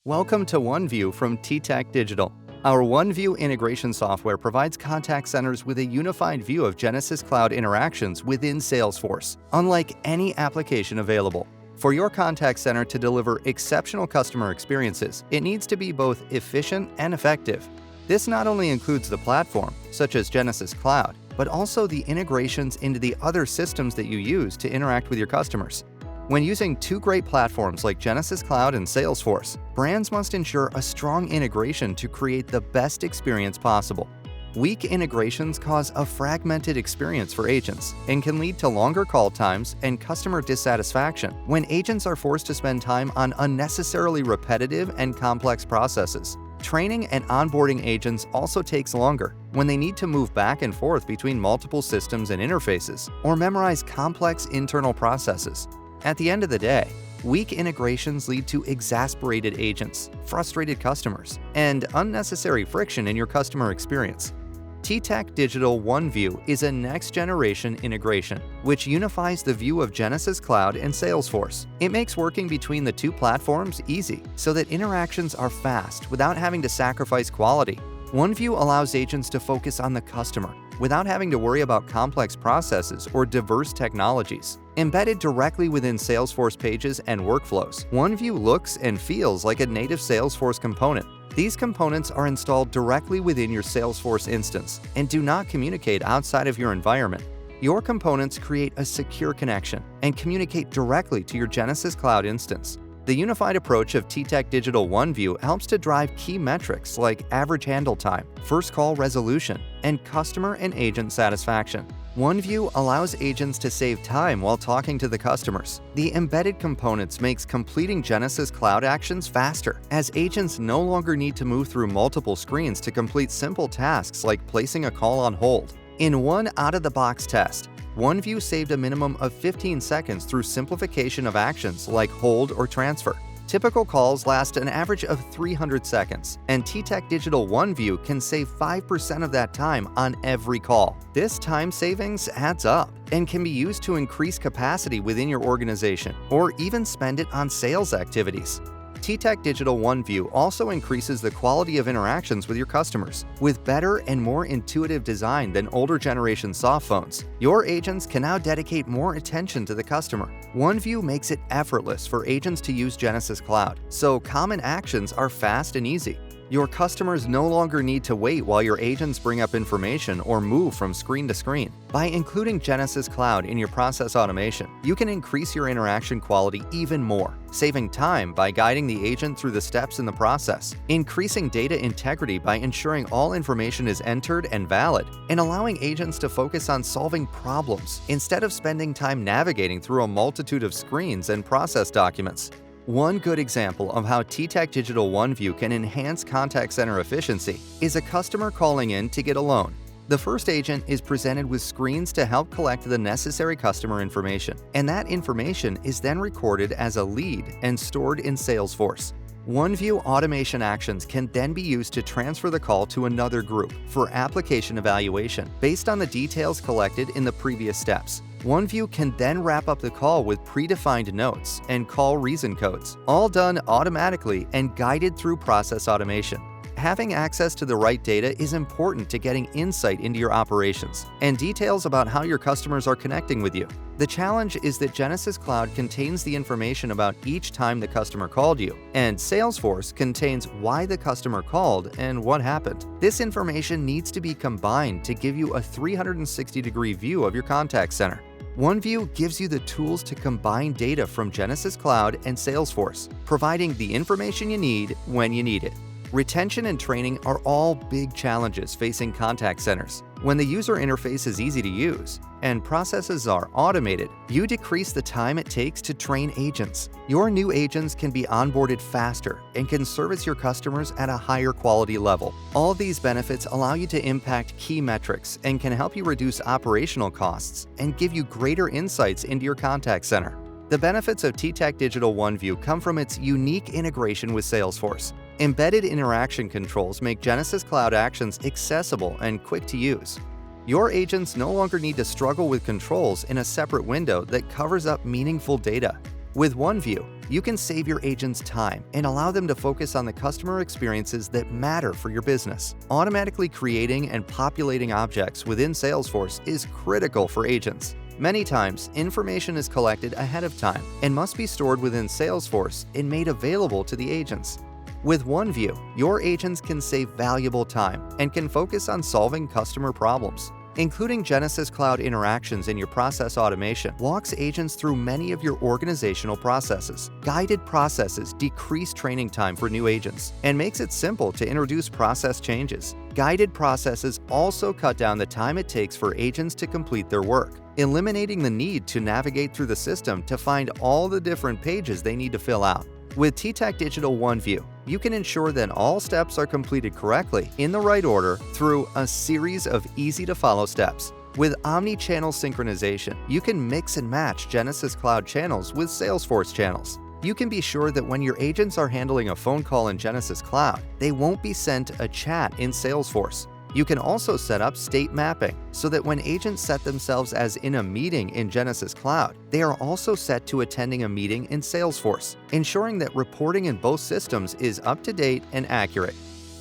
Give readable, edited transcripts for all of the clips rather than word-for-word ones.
Welcome to OneView from TTEC Digital. Our OneView integration software provides contact centers with a unified view of Genesys Cloud interactions within Salesforce, unlike any application available. For your contact center to deliver exceptional customer experiences, it needs to be both efficient and effective. This not only includes the platform, such as Genesys Cloud, but also the integrations into the other systems that you use to interact with your customers. When using two great platforms like Genesys Cloud and Salesforce, brands must ensure a strong integration to create the best experience possible. Weak integrations cause a fragmented experience for agents and can lead to longer call times and customer dissatisfaction when agents are forced to spend time on unnecessarily repetitive and complex processes. Training and onboarding agents also takes longer when they need to move back and forth between multiple systems and interfaces or memorize complex internal processes. At the end of the day, weak integrations lead to exasperated agents, frustrated customers, and unnecessary friction in your customer experience. TTEC Digital OneView is a next-generation integration, which unifies the view of Genesys Cloud and Salesforce. It makes working between the two platforms easy, so that interactions are fast without having to sacrifice quality. OneView allows agents to focus on the customer without having to worry about complex processes or diverse technologies. Embedded directly within Salesforce pages and workflows, OneView looks and feels like a native Salesforce component. These components are installed directly within your Salesforce instance and do not communicate outside of your environment. Your components create a secure connection and communicate directly to your Genesys Cloud instance. The unified approach of TTEC Digital OneView helps to drive key metrics like average handle time, first call resolution, and customer and agent satisfaction. OneView allows agents to save time while talking to the customers. The embedded components makes completing Genesys Cloud actions faster, as agents no longer need to move through multiple screens to complete simple tasks like placing a call on hold. In one out-of-the-box test, OneView saved a minimum of 15 seconds through simplification of actions like hold or transfer. Typical calls last an average of 300 seconds, and TTEC Digital OneView can save 5% of that time on every call. This time savings adds up and can be used to increase capacity within your organization or even spend it on sales activities. TTEC Digital OneView also increases the quality of interactions with your customers. With better and more intuitive design than older generation soft phones, your agents can now dedicate more attention to the customer. OneView makes it effortless for agents to use Genesys Cloud, so common actions are fast and easy. Your customers no longer need to wait while your agents bring up information or move from screen to screen. By including Genesys Cloud in your process automation, you can increase your interaction quality even more, saving time by guiding the agent through the steps in the process, increasing data integrity by ensuring all information is entered and valid, and allowing agents to focus on solving problems instead of spending time navigating through a multitude of screens and process documents. One good example of how TTEC Digital OneView can enhance contact center efficiency is a customer calling in to get a loan. The first agent is presented with screens to help collect the necessary customer information, and that information is then recorded as a lead and stored in Salesforce. OneView automation actions can then be used to transfer the call to another group for application evaluation based on the details collected in the previous steps. OneView can then wrap up the call with predefined notes and call reason codes, all done automatically and guided through process automation. Having access to the right data is important to getting insight into your operations and details about how your customers are connecting with you. The challenge is that Genesys Cloud contains the information about each time the customer called you, and Salesforce contains why the customer called and what happened. This information needs to be combined to give you a 360-degree view of your contact center. OneView gives you the tools to combine data from Genesys Cloud and Salesforce, providing the information you need when you need it. Retention and training are all big challenges facing contact centers. When the user interface is easy to use and processes are automated, you decrease the time it takes to train agents. Your new agents can be onboarded faster and can service your customers at a higher quality level. All these benefits allow you to impact key metrics and can help you reduce operational costs and give you greater insights into your contact center. The benefits of TTEC Digital OneView come from its unique integration with Salesforce. Embedded interaction controls make Genesys Cloud actions accessible and quick to use. Your agents no longer need to struggle with controls in a separate window that covers up meaningful data. With OneView, you can save your agents time and allow them to focus on the customer experiences that matter for your business. Automatically creating and populating objects within Salesforce is critical for agents. Many times, information is collected ahead of time and must be stored within Salesforce and made available to the agents. With OneView, your agents can save valuable time and can focus on solving customer problems. Including Genesys Cloud interactions in your process automation walks agents through many of your organizational processes. Guided processes decrease training time for new agents and makes it simple to introduce process changes. Guided processes also cut down the time it takes for agents to complete their work, eliminating the need to navigate through the system to find all the different pages they need to fill out. With TTEC Digital OneView, you can ensure that all steps are completed correctly in the right order through a series of easy-to-follow steps. With omni-channel synchronization, you can mix and match Genesys Cloud channels with Salesforce channels. You can be sure that when your agents are handling a phone call in Genesys Cloud, they won't be sent a chat in Salesforce. You can also set up state mapping so that when agents set themselves as in a meeting in Genesys Cloud, they are also set to attending a meeting in Salesforce, ensuring that reporting in both systems is up to date and accurate.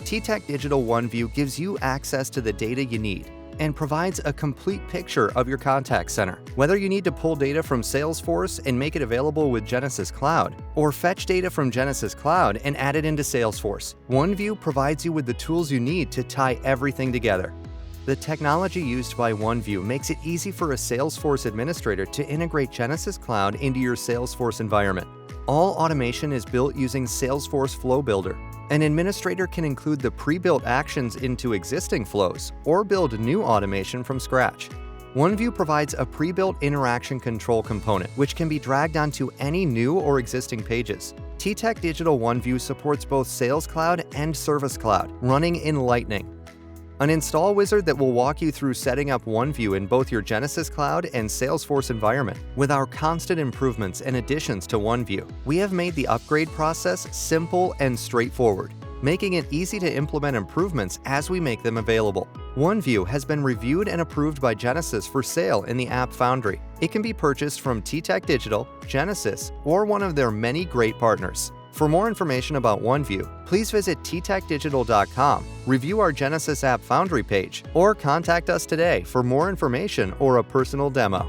TTEC Digital OneView gives you access to the data you need and provides a complete picture of your contact center. Whether you need to pull data from Salesforce and make it available with Genesys Cloud, or fetch data from Genesys Cloud and add it into Salesforce, OneView provides you with the tools you need to tie everything together. The technology used by OneView makes it easy for a Salesforce administrator to integrate Genesys Cloud into your Salesforce environment. All automation is built using Salesforce Flow Builder. An administrator can include the pre-built actions into existing flows or build new automation from scratch. OneView provides a pre-built interaction control component which can be dragged onto any new or existing pages. TTEC Digital OneView supports both Sales Cloud and Service Cloud, running in Lightning. An install wizard that will walk you through setting up OneView in both your Genesys Cloud and Salesforce environment. With our constant improvements and additions to OneView, we have made the upgrade process simple and straightforward, making it easy to implement improvements as we make them available. OneView has been reviewed and approved by Genesys for sale in the App Foundry. It can be purchased from TTEC Digital, Genesys, or one of their many great partners. For more information about OneView, please visit ttecdigital.com, review our Genesys App Foundry page, or contact us today for more information or a personal demo.